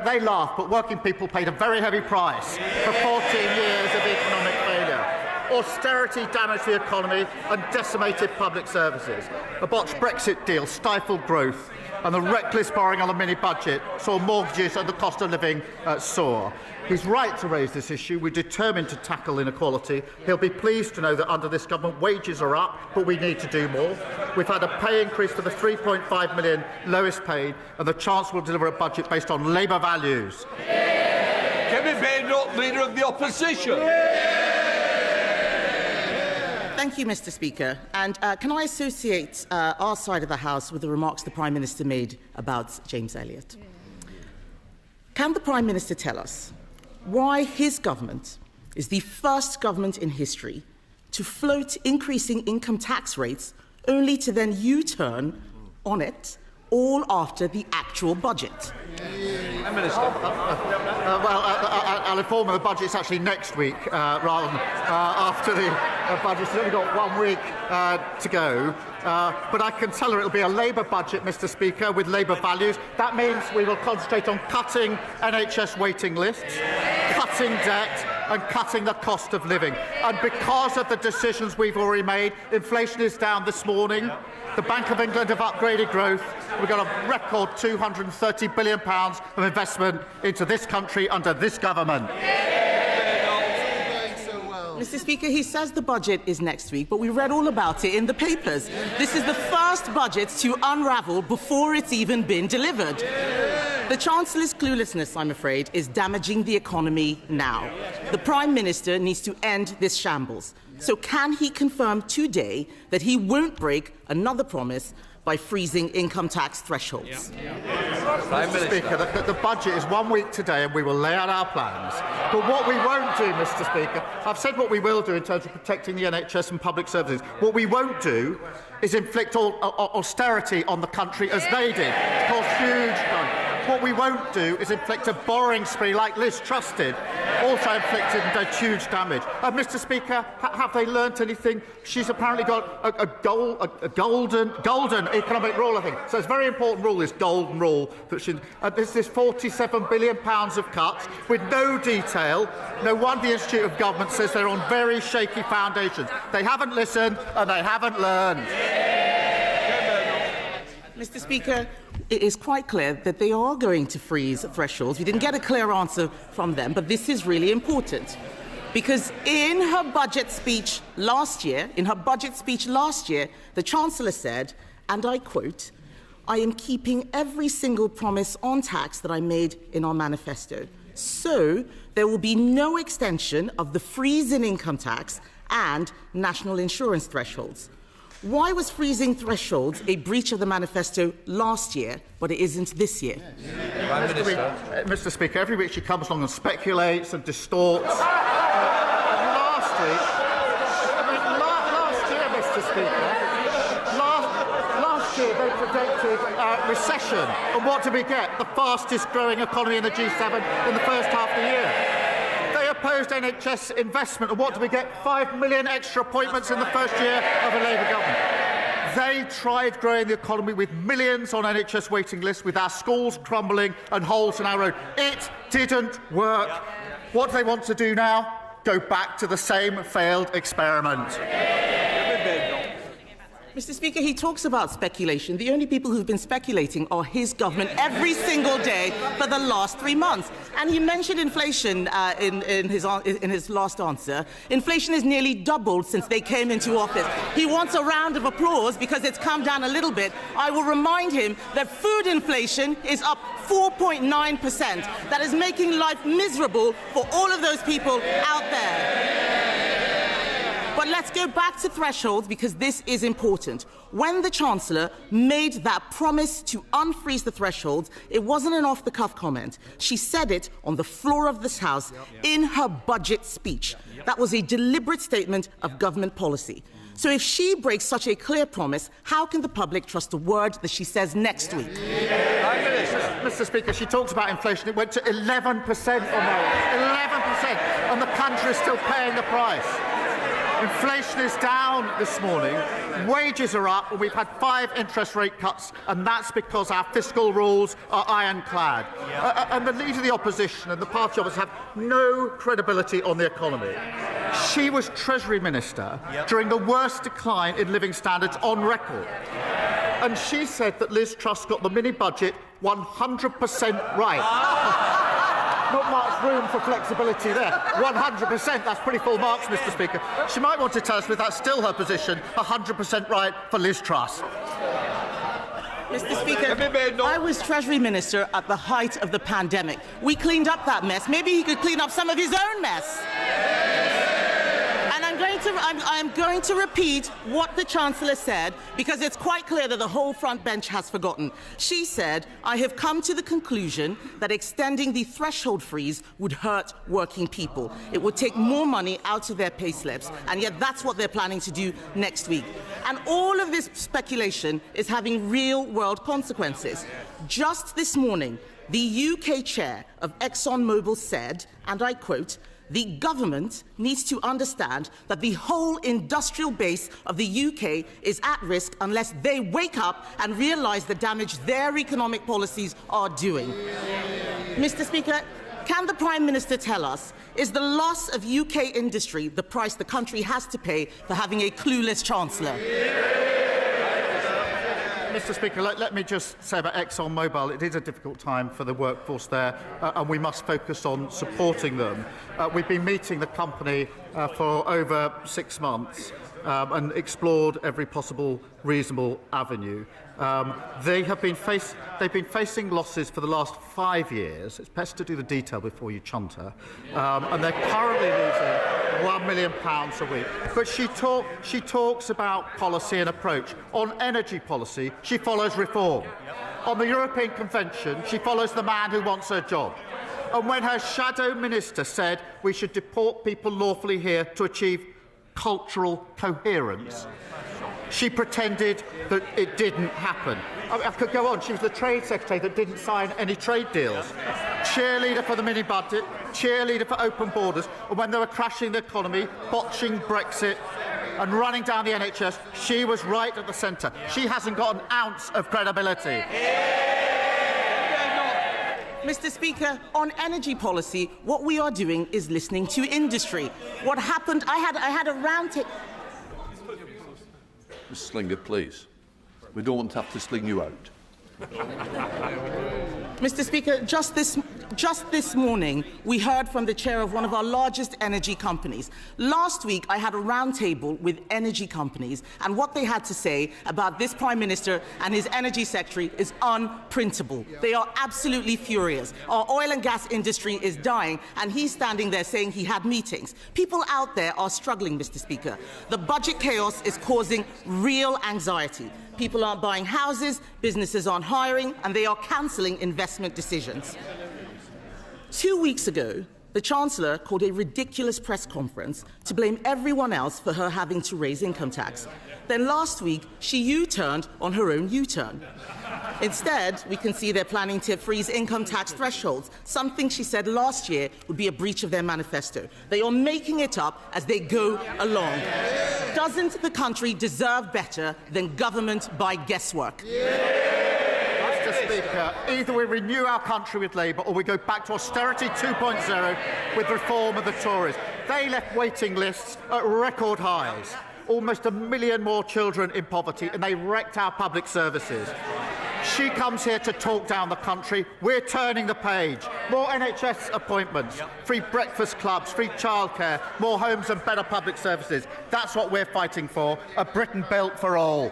they laugh, but working people paid a very heavy price for 14 years of economic failure. Austerity damaged the economy and decimated public services. A botched Brexit deal stifled growth, and the reckless borrowing on the mini-budget saw mortgages and the cost of living soar. He's right to raise this issue. We're determined to tackle inequality. He'll be pleased to know that under this government wages are up, but we need to do more. We've had a pay increase for the 3.5 million lowest paid, and the Chancellor will deliver a budget based on Labour values. Kemi Badenoch, Leader of the Opposition. Thank you, Mr. Speaker. And can I associate our side of the House with the remarks the Prime Minister made about James Elliott? Can the Prime Minister tell us why his government is the first government in history to float increasing income tax rates only to then U-turn on it all after the actual budget? Prime Minister. I'll inform you the budget's actually next week rather than after the budget. It's only got 1 week to go. But I can tell her it'll be a Labour budget, Mr. Speaker, with Labour values. That means we will concentrate on cutting NHS waiting lists, cutting debt and cutting the cost of living. And because of the decisions we've already made, inflation is down this morning. The Bank of England have upgraded growth. We've got a record £230 billion of investment into this country under this government. Mr. Speaker, he says the budget is next week, but we read all about it in the papers. This is the first budget to unravel before it's even been delivered. The Chancellor's cluelessness, I'm afraid, is damaging the economy now. The Prime Minister needs to end this shambles. So can he confirm today that he won't break another promise by freezing income tax thresholds? Mr. Speaker, the budget is 1 week today and we will lay out our plans. But what we won't do, Mr. Speaker, I've said what we will do in terms of protecting the NHS and public services. What we won't do is inflict austerity on the country as they did. It's caused huge harm. What we won't do is inflict a borrowing spree like Liz Truss did, also inflicted and did huge damage. Mr. Speaker, have they learnt anything? She's apparently got a golden economic rule, I think. So it's a very important rule, this golden rule. That there's this £47 billion of cuts with no detail. No wonder the Institute of Government says they're on very shaky foundations. They haven't listened and they haven't learned. Mr. Speaker, it is quite clear that they are going to freeze thresholds. We didn't get a clear answer from them, but this is really important. Because in her budget speech last year, the Chancellor said, and I quote, "I am keeping every single promise on tax that I made in our manifesto. So there will be no extension of the freeze in income tax and national insurance thresholds." Why was freezing thresholds a breach of the manifesto last year, but it isn't this year? Mr. Speaker, every week she comes along and speculates and distorts. Last year, Mr. Speaker, last year they predicted recession. And what did we get? The fastest growing economy in the G7 in the first half of the year. They opposed NHS investment, and what do we get? 5 million extra appointments in the first year of a Labour government. They tried growing the economy with millions on NHS waiting lists, with our schools crumbling and holes in our road. It didn't work. What do they want to do now? Go back to the same failed experiment. Mr. Speaker, he talks about speculation. The only people who've been speculating are his government every single day for the last 3 months. And he mentioned inflation in his last answer. Inflation has nearly doubled since they came into office. He wants a round of applause because it's come down a little bit. I will remind him that food inflation is up 4.9%. That is making life miserable for all of those people out there. But let's go back to thresholds, because this is important. When the Chancellor made that promise to unfreeze the thresholds, it wasn't an off-the-cuff comment. She said it on the floor of this House in her budget speech. That was a deliberate statement of government policy. So if she breaks such a clear promise, how can the public trust a word that she says next week? Mr. Speaker, she talks about inflation. It went to 11% on that. 11%. And the country is still paying the price. Inflation is down this morning, wages are up, and we've had 5 interest rate cuts, and that's because our fiscal rules are ironclad. And the Leader of the Opposition and the party officers have no credibility on the economy. She was Treasury Minister during the worst decline in living standards on record. And she said that Liz Truss got the mini-budget 100% right. Not much room for flexibility there. 100%, that's pretty full marks, Mr Speaker. She might want to tell us if that's still her position, 100% right for Liz Truss. Mr Speaker, I was Treasury Minister at the height of the pandemic. We cleaned up that mess. Maybe he could clean up some of his own mess. And I'm going to repeat what the Chancellor said, because it's quite clear that the whole front bench has forgotten. She said, "I have come to the conclusion that extending the threshold freeze would hurt working people. It would take more money out of their pay slips, and yet that's what they're planning to do next week." And all of this speculation is having real-world consequences. Just this morning, the UK chair of ExxonMobil said, and I quote, "The government needs to understand that the whole industrial base of the UK is at risk unless they wake up and realise the damage their economic policies are doing." Mr Speaker, can the Prime Minister tell us, is the loss of UK industry the price the country has to pay for having a clueless Chancellor? Mr Speaker, let me just say about ExxonMobil, it is a difficult time for the workforce there, and we must focus on supporting them. We've been meeting the company for over 6 months and explored every possible reasonable avenue. They've been facing losses for the last 5 years. It's best to do the detail before you chunter. And they're currently losing £1 million a week. But she talks about policy and approach. On energy policy, she follows reform. On the European Convention, she follows the man who wants her job. And when her shadow minister said we should deport people lawfully here to achieve cultural coherence, she pretended that it didn't happen. I could go on. She was the Trade Secretary that didn't sign any trade deals. Cheerleader for the mini-budget, cheerleader for open borders, and when they were crashing the economy, botching Brexit and running down the NHS, she was right at the centre. She hasn't got an ounce of credibility. Mr Speaker, on energy policy, what we are doing is listening to industry. What happened, I had a round table. Ms Slinger, please. We don't want to have to sling you out. Mr Speaker, just this morning, we heard from the chair of one of our largest energy companies. Last week, I had a round table with energy companies, and what they had to say about this Prime Minister and his energy secretary is unprintable. They are absolutely furious. Our oil and gas industry is dying, and he's standing there saying he had meetings. People out there are struggling, Mr Speaker. The budget chaos is causing real anxiety. People aren't buying houses, businesses aren't hiring, and they are cancelling investment decisions. 2 weeks ago, the Chancellor called a ridiculous press conference to blame everyone else for her having to raise income tax. Then last week, she U-turned on her own U-turn. Instead, we can see they're planning to freeze income tax thresholds, something she said last year would be a breach of their manifesto. They are making it up as they go along. Doesn't the country deserve better than government by guesswork? Mr Speaker, either we renew our country with Labour or we go back to Austerity 2.0 with reform of the Tories. They left waiting lists at record highs. Almost 1 million more children in poverty, and they wrecked our public services. She comes here to talk down the country. We're turning the page. More NHS appointments, free breakfast clubs, free childcare, more homes and better public services. That's what we're fighting for, a Britain built for all.